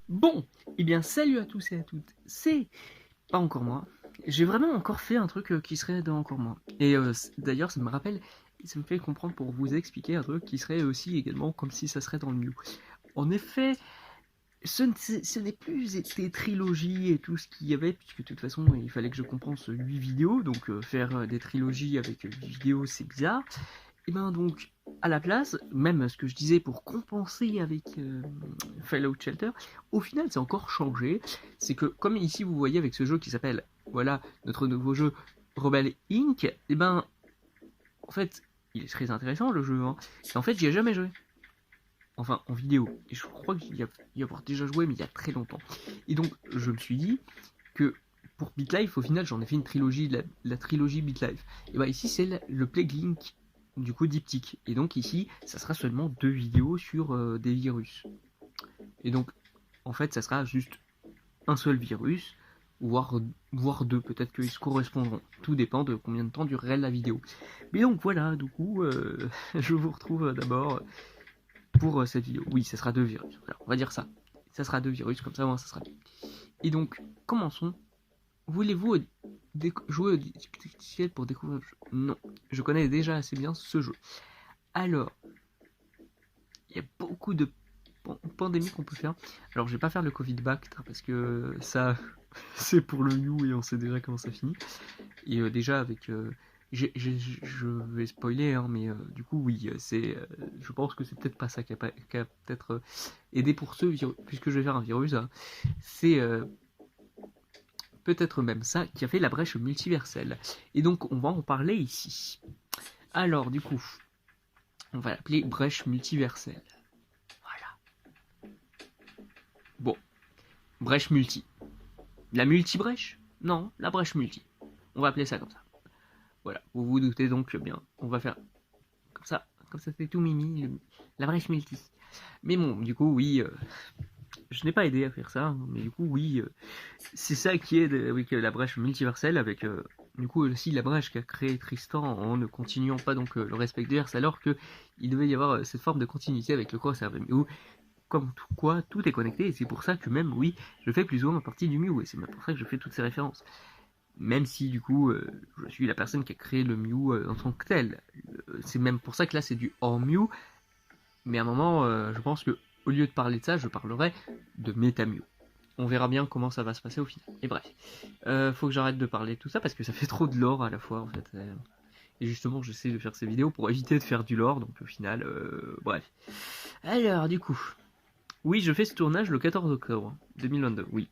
Bon, eh bien salut à tous et à toutes, c'est pas encore moi. J'ai vraiment encore fait un truc qui serait dans encore moi. Et d'ailleurs ça me rappelle, ça me fait comprendre pour vous expliquer un truc qui serait aussi également comme si ça serait dans le Mew. En effet, ce n'est plus des trilogies et tout ce qu'il y avait, puisque de toute façon il fallait que je compense 8 vidéos, donc faire des trilogies avec 8 vidéos c'est bizarre. Et ben donc, à la place, même ce que je disais pour compenser avec Fallout Shelter, au final c'est encore changé. C'est que comme ici vous voyez avec ce jeu qui s'appelle, voilà, notre nouveau jeu Rebel Inc, et ben en fait il est très intéressant le jeu, hein. Et en fait j'y ai jamais joué. Enfin en vidéo. Et je crois que j'y y avoir déjà joué mais il y a très longtemps. Et donc je me suis dit que pour BitLife, au final, j'en ai fait une trilogie, la trilogie BitLife. Et bah ici, c'est le Plague Link, du coup, diptyque. Et donc ici, ça sera seulement 2 vidéos sur des virus. Et donc, en fait, ça sera juste un seul virus, voire deux, peut-être qu'ils se correspondront. Tout dépend de combien de temps durerait la vidéo. Mais donc voilà, du coup, je vous retrouve d'abord pour cette vidéo. Oui, ça sera 2 virus. Alors, on va dire ça. Ça sera 2 virus, comme ça, moi, ça sera. Et donc, commençons. Voulez-vous jouer au logiciel pour découvrir le jeu? Non, je connais déjà assez bien ce jeu. Alors, il y a beaucoup de pandémies qu'on peut faire. Alors, je vais pas faire le Covid back parce que ça, c'est pour le Mew et on sait déjà comment ça finit. Et déjà avec, je vais spoiler, hein, mais du coup oui, je pense que c'est peut-être pas ça qui a peut-être aidé pour ce virus, puisque je vais faire un virus. Hein. C'est peut-être même ça qui a fait la brèche multiverselle. Et donc on va en parler ici. Alors du coup, on va l'appeler brèche multiverselle. Voilà. Bon, brèche multi. La multi-brèche? Non, la brèche multi. On va appeler ça comme ça. Voilà, vous vous doutez donc bien. On va faire comme ça c'est tout mimi, la brèche multi. Mais bon, du coup, oui, je n'ai pas aidé à faire ça, hein, mais du coup, oui, c'est ça qui est avec la brèche multiverselle, avec du coup aussi la brèche qu'a créé Tristan en ne continuant pas donc le respect divers, alors que il devait y avoir cette forme de continuité avec le crossover Mew. Comme tout quoi, tout est connecté, et c'est pour ça que même, oui, je fais plus ou moins partie du Mew, et c'est même pour ça que je fais toutes ces références. Même si du coup, je suis la personne qui a créé le Mew en tant que tel. C'est même pour ça que là c'est du hors Mew, mais à un moment, je pense que au lieu de parler de ça, je parlerai de MetaMew. On verra bien comment ça va se passer au final. Et bref, faut que j'arrête de parler de tout ça parce que ça fait trop de lore à la fois en fait. Et justement, j'essaie de faire ces vidéos pour éviter de faire du lore, donc au final, bref. Alors, du coup, oui, je fais ce tournage le 14 octobre 2022, oui.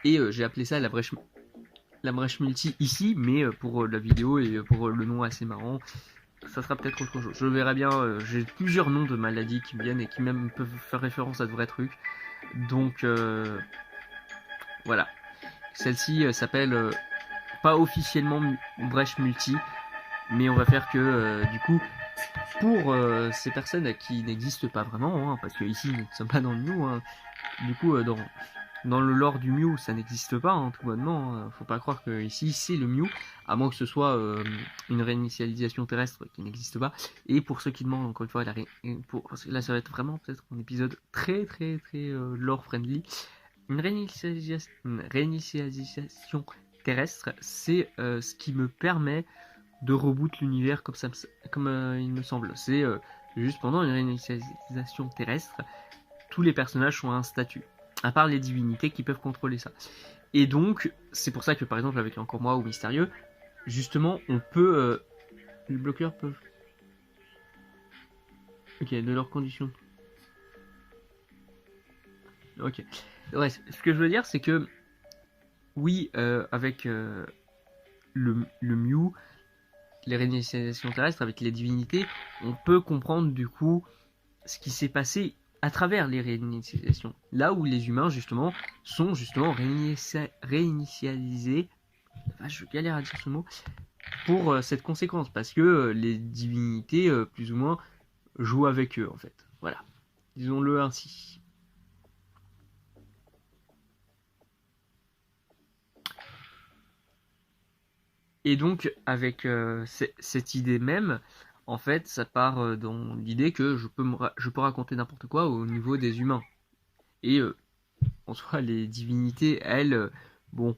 Et j'ai appelé ça la brèche multi ici, mais pour la vidéo et pour le nom assez marrant, ça sera peut-être autre chose. Je verrai bien, j'ai plusieurs noms de maladies qui me viennent et qui même peuvent faire référence à de vrais trucs. Donc voilà. Celle-ci s'appelle pas officiellement brèche multi, mais on va faire que du coup, pour ces personnes qui n'existent pas vraiment, hein, parce que ici nous ne sommes pas dans le Mew, hein, du coup dans le lore du Mew ça n'existe pas, hein, tout bonnement, hein, faut pas croire que ici c'est le Mew, à moins que ce soit une réinitialisation terrestre qui n'existe pas. Et pour ceux qui demandent encore une fois, là ça va être vraiment peut-être un épisode très très très lore friendly. Une réinitialisation terrestre, c'est ce qui me permet de reboot l'univers comme, ça, comme il me semble. C'est juste pendant une réinitialisation terrestre, tous les personnages ont un statut, à part les divinités qui peuvent contrôler ça. Et donc, c'est pour ça que par exemple avec Encore Moi ou Mystérieux, justement, on peut... les bloqueurs peuvent... Ok, de leurs conditions. Ok. Ouais, ce que je veux dire, c'est que oui, avec le Mew, les réinitialisations terrestres, avec les divinités, on peut comprendre du coup ce qui s'est passé à travers les réinitialisations. Là où les humains, justement, sont justement réinitialisés, enfin, je galère à dire ce mot, pour cette conséquence, parce que les divinités, plus ou moins, jouent avec eux, en fait. Voilà. Disons-le ainsi. Et donc, avec cette idée même, en fait, ça part dans l'idée que je peux raconter n'importe quoi au niveau des humains. Et en soi, les divinités, elles, bon,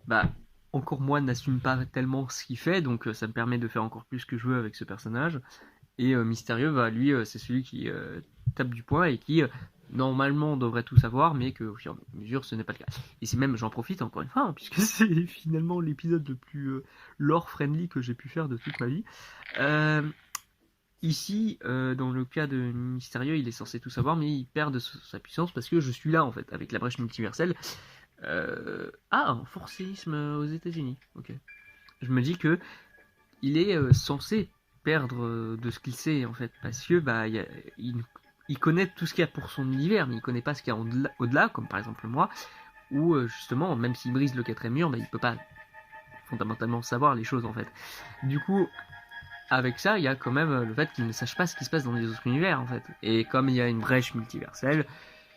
bah, encore moi n'assume pas tellement ce qu'il fait, donc ça me permet de faire encore plus ce que je veux avec ce personnage. Et Mystérieux, bah, lui, c'est celui qui tape du poing et qui, normalement, devrait tout savoir, mais que, au fur et à mesure, ce n'est pas le cas. Et c'est même, j'en profite encore une fois, hein, puisque c'est finalement l'épisode le plus lore-friendly que j'ai pu faire de toute ma vie. Euh, Ici, dans le cas de Mystérieux, il est censé tout savoir, mais il perd de sa puissance parce que je suis là, en fait, avec la brèche multiverselle. Ah, un forcéisme aux États-Unis. Ok. Je me dis que il est censé perdre de ce qu'il sait en fait, parce que bah il connaît tout ce qu'il y a pour son univers, mais il connaît pas ce qu'il y a au-delà, comme par exemple moi, où justement, même s'il brise le quatrième mur, bah, il peut pas fondamentalement savoir les choses en fait. Du coup, avec ça, il y a quand même le fait qu'il ne sache pas ce qui se passe dans les autres univers en fait. Et comme il y a une brèche multiverselle,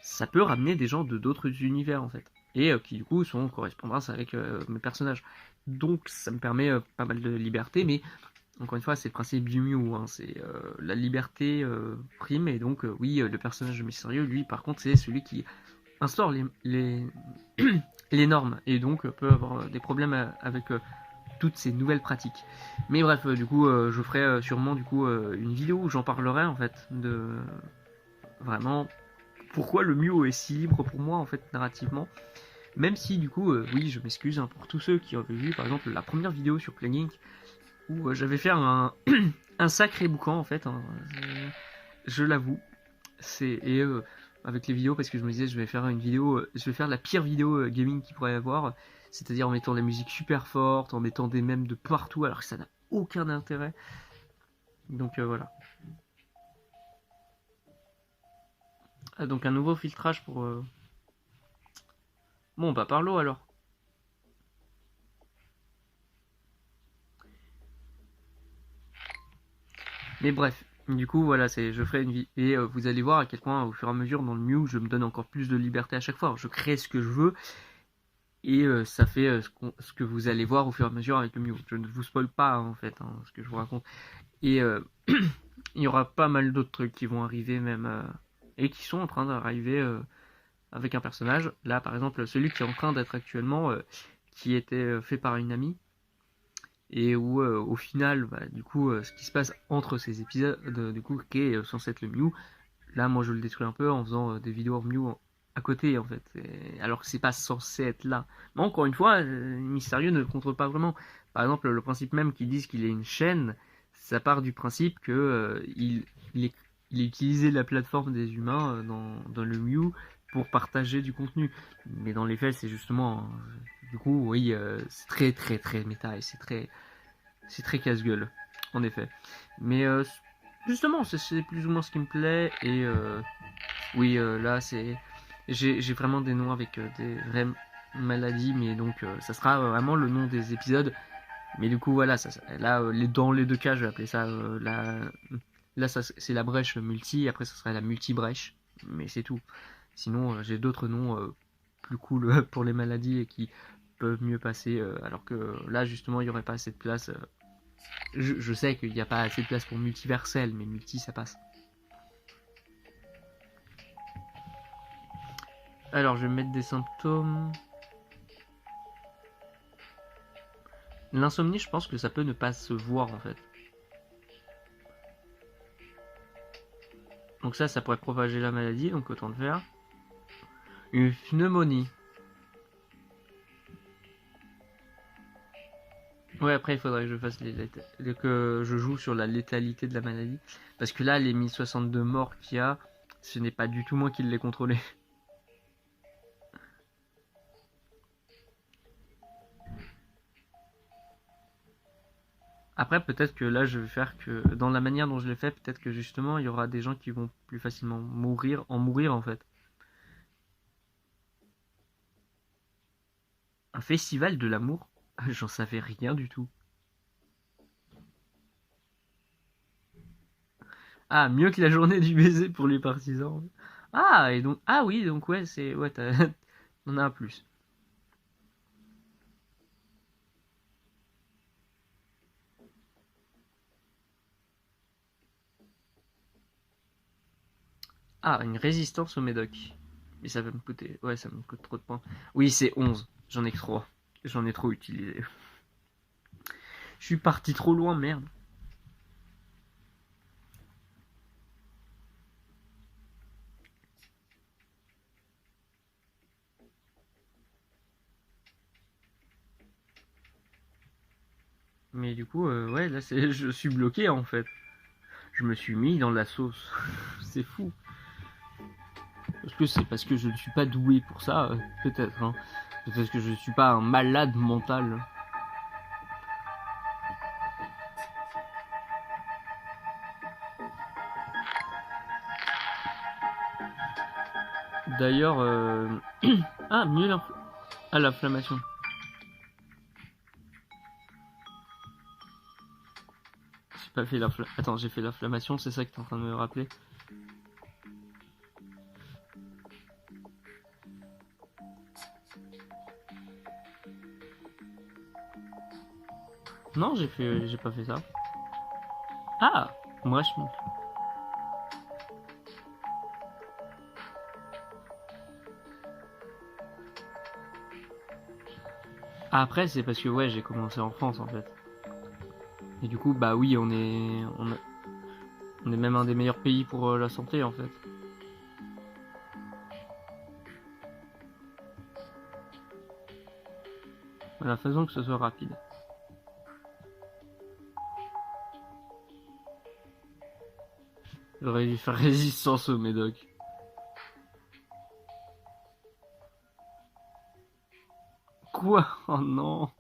ça peut ramener des gens de d'autres univers en fait. Et qui du coup sont en correspondance avec mes personnages. Donc ça me permet pas mal de liberté, mais encore une fois, c'est le principe du Mew, hein, c'est la liberté prime, et donc oui, le personnage mystérieux, lui, par contre, c'est celui qui instaure les normes, et donc peut avoir des problèmes avec toutes ces nouvelles pratiques. Mais bref, du coup, je ferai sûrement du coup une vidéo où j'en parlerai en fait de vraiment pourquoi le Mew est si libre pour moi en fait narrativement. Même si du coup, oui, je m'excuse hein, pour tous ceux qui avaient vu par exemple la première vidéo sur Plague où j'avais fait un sacré boucan en fait, hein, je l'avoue. Et avec les vidéos, parce que je me disais je vais faire une vidéo, je vais faire la pire vidéo gaming qu'il pourrait y avoir, c'est-à-dire en mettant la musique super forte, en mettant des mèmes de partout alors que ça n'a aucun intérêt. Donc voilà. Ah, donc un nouveau filtrage pour... Bon bah par l'eau alors. Mais bref, du coup voilà, je ferai une vie et vous allez voir à quel point au fur et à mesure dans le Mew je me donne encore plus de liberté à chaque fois. Je crée ce que je veux et ça fait ce que vous allez voir au fur et à mesure avec le Mew. Je ne vous spoil pas hein, en fait hein, ce que je vous raconte. Et il y aura pas mal d'autres trucs qui vont arriver même et qui sont en train d'arriver avec un personnage. Là par exemple celui qui est en train d'être actuellement qui était fait par une amie et où au final bah, du coup ce qui se passe entre ces épisodes du coup qui est censé être le Mew, là moi je le détruis un peu en faisant des vidéos en Mew à côté en fait, alors que c'est pas censé être là. Mais encore une fois, Mystérieux ne le contrôle pas vraiment. Par exemple, le principe même qu'ils disent qu'il est une chaîne, ça part du principe que il, il utilisait la plateforme des humains dans le Mew pour partager du contenu. Mais dans les faits, c'est justement, du coup, oui, c'est très très très méta et c'est très casse-gueule, en effet. Mais justement, c'est plus ou moins ce qui me plaît et oui, là c'est j'ai vraiment des noms avec des vraies maladies, mais donc ça sera vraiment le nom des épisodes. Mais du coup, voilà, là, dans les deux cas, je vais appeler ça là c'est la brèche multi, après ça serait la multi-brèche, mais c'est tout. Sinon, j'ai d'autres noms plus cool pour les maladies et qui peuvent mieux passer, alors que là, justement, il n'y aurait pas assez de place. Je sais qu'il n'y a pas assez de place pour multiversel, mais multi, ça passe. Alors, je vais mettre des symptômes. L'insomnie, je pense que ça peut ne pas se voir en fait. Donc ça pourrait propager la maladie, donc autant le faire. Une pneumonie. Ouais, après il faudrait que je fasse que je joue sur la létalité de la maladie. Parce que là, les 1062 morts qu'il y a, ce n'est pas du tout moi qui l'ai contrôlé. Après, peut-être que là, je vais faire que, dans la manière dont je l'ai fait, peut-être que justement, il y aura des gens qui vont plus facilement mourir en fait. Un festival de l'amour? J'en savais rien du tout. Ah, mieux que la journée du baiser pour les partisans. Ah, et donc, ah oui, donc ouais, ouais, on a un plus. Ah, une résistance au médoc. Mais ça va me coûter... Ouais, ça me coûte trop de points. Oui, c'est 11. J'en ai que 3. J'en ai trop utilisé. Je suis parti trop loin, merde. Mais du coup, ouais, là, je suis bloqué, en fait. Je me suis mis dans la sauce. C'est fou. Est-ce que c'est parce que je ne suis pas doué pour ça? Peut-être, hein. Peut-être que je ne suis pas un malade mental. D'ailleurs, ah, mieux ah, l'inflammation. J'ai pas fait l'inflammation. Attends, j'ai fait l'inflammation, c'est ça que t'es en train de me rappeler? Non, j'ai pas fait ça. Ah, moi je... Après, c'est parce que ouais, j'ai commencé en France en fait. Et du coup, bah oui, on est même un des meilleurs pays pour la santé en fait. Voilà, faisons que ce soit rapide. J'aurais dû faire résistance au médoc. Quoi? Oh non.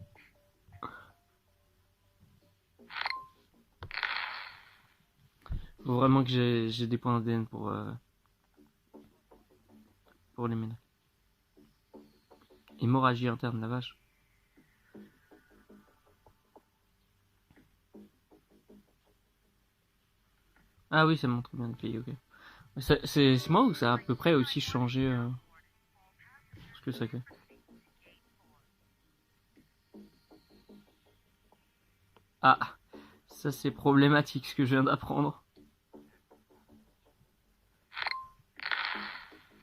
Faut vraiment que j'ai des points ADN pour les médocs. Hémorragie interne, la vache. Ah oui, ça montre bien le pays, ok. C'est moi ou ça a à peu près aussi changé ce que ça fait. Ah, ça c'est problématique ce que je viens d'apprendre.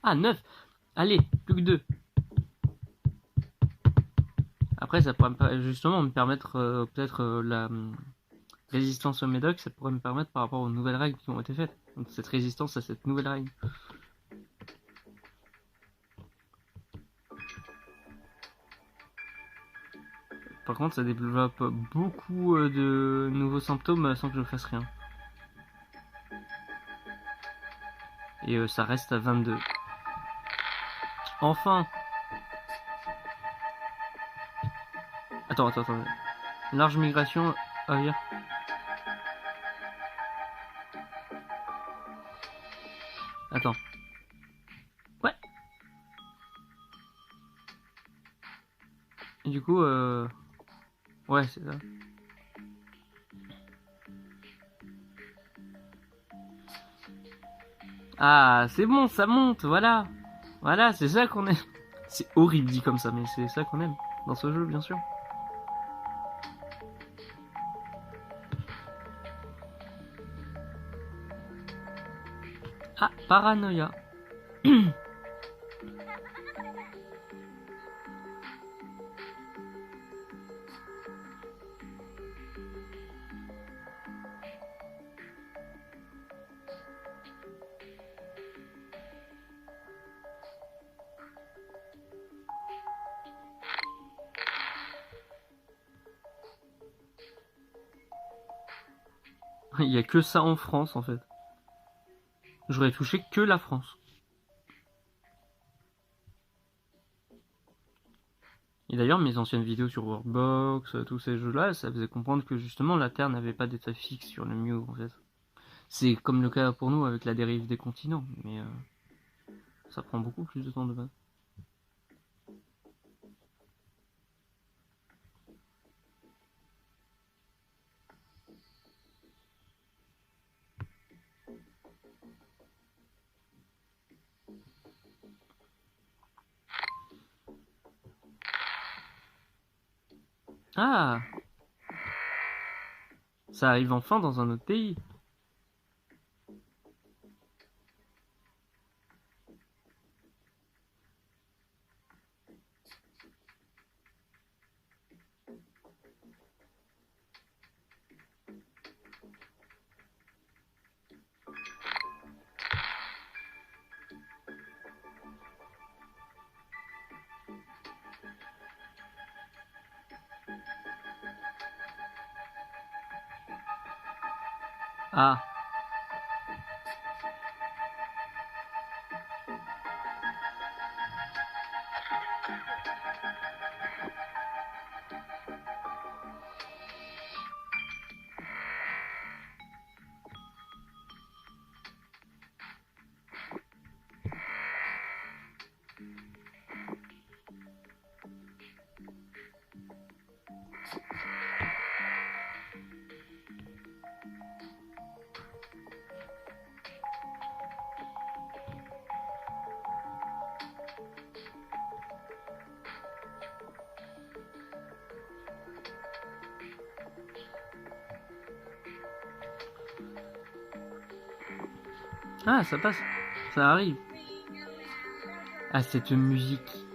Ah, 9. Allez, plus que 2. Après, ça pourrait justement me permettre peut-être la résistance au médoc, ça pourrait me permettre par rapport aux nouvelles règles qui ont été faites. Donc cette résistance à cette nouvelle règle. Par contre, ça développe beaucoup de nouveaux symptômes sans que je fasse rien. Et ça reste à 22. Enfin. Attends. Large migration aviaire. Attends. Ouais. Et du coup, ouais, c'est ça. Ah, c'est bon, ça monte, voilà. Voilà, c'est ça qu'on aime. C'est horrible dit comme ça, mais c'est ça qu'on aime dans ce jeu, bien sûr. Ah, paranoïa. Il y a que ça en France, en fait. J'aurais touché que la France. Et d'ailleurs, mes anciennes vidéos sur Workbox, tous ces jeux-là, ça faisait comprendre que justement la Terre n'avait pas d'état fixe sur le Mew, en fait. C'est comme le cas pour nous avec la dérive des continents, mais ça prend beaucoup plus de temps de base. Ah, ça arrive enfin dans un autre pays. Ah. Ah, ça passe. Ça arrive. Ah, cette musique.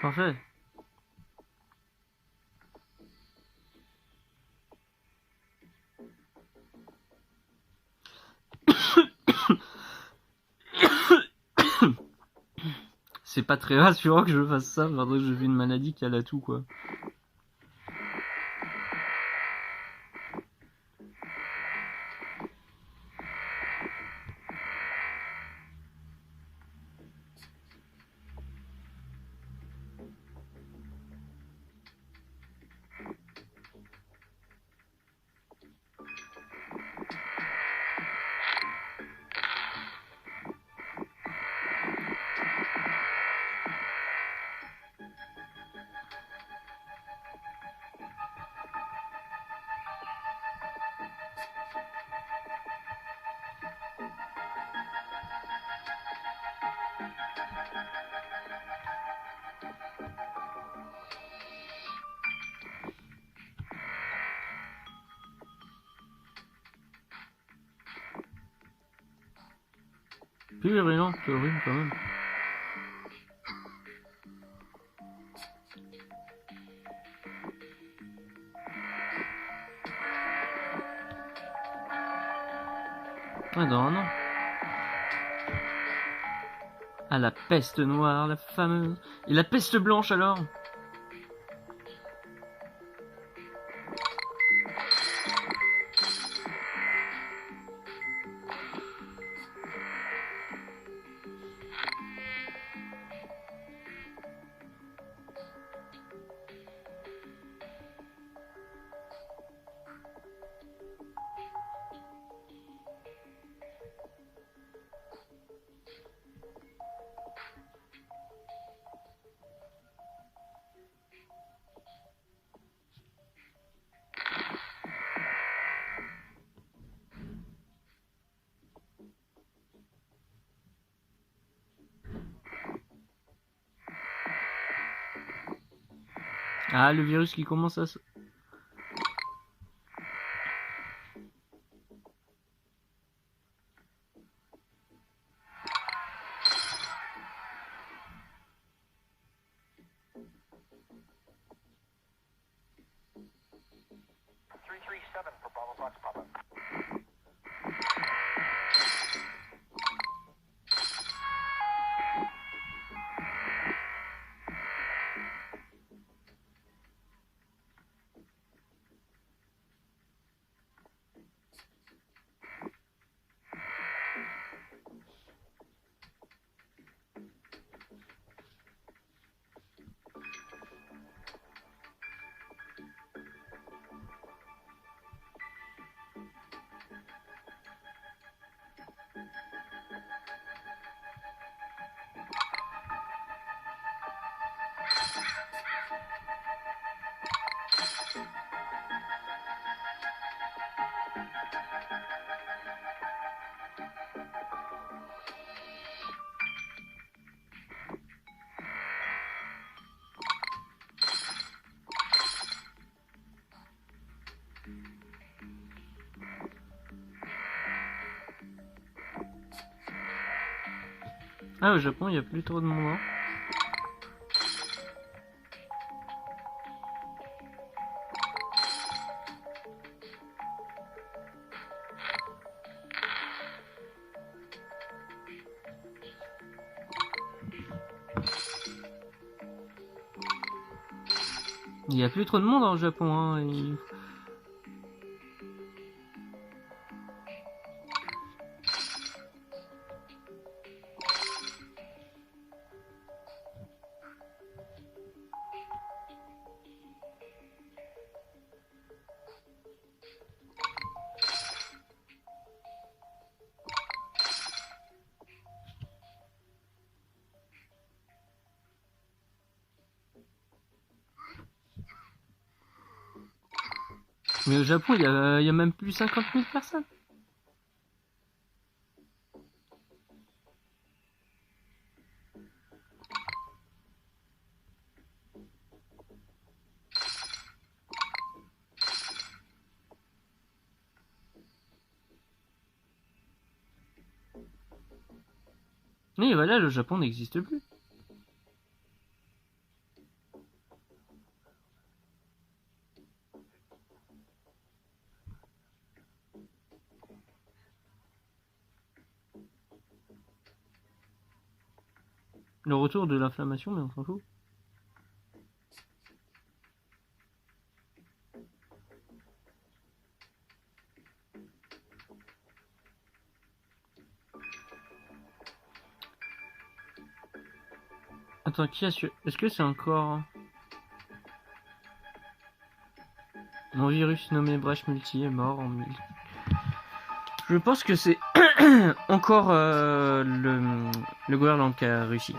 Parfait. C'est pas très rassurant que je fasse ça, pendant que je vis une maladie qui a la tout, quoi. Puis rien, c'est horrible quand même. Ah, dans un an. Ah, la peste noire, la fameuse. Et la peste blanche alors? Ah, le virus qui commence à se... Ah, au Japon, il n'y a plus trop de monde. Hein. Il n'y a plus trop de monde au Japon. Hein, et... Mais au Japon, il y a même plus 50 000 personnes. Et voilà, le Japon n'existe plus. Le retour de l'inflammation, mais on s'en fout. Attends, qui a su... Est-ce que c'est encore... Mon virus nommé Brèche Multi est mort en 1000. Je pense que c'est encore le gouvernement qui a réussi.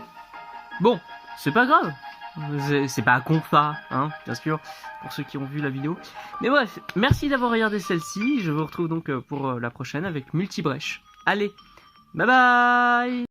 Bon, c'est pas grave. C'est pas compa, hein, bien sûr, pour ceux qui ont vu la vidéo. Mais bref, merci d'avoir regardé celle-ci. Je vous retrouve donc pour la prochaine avec Multi Brèche. Allez, bye bye!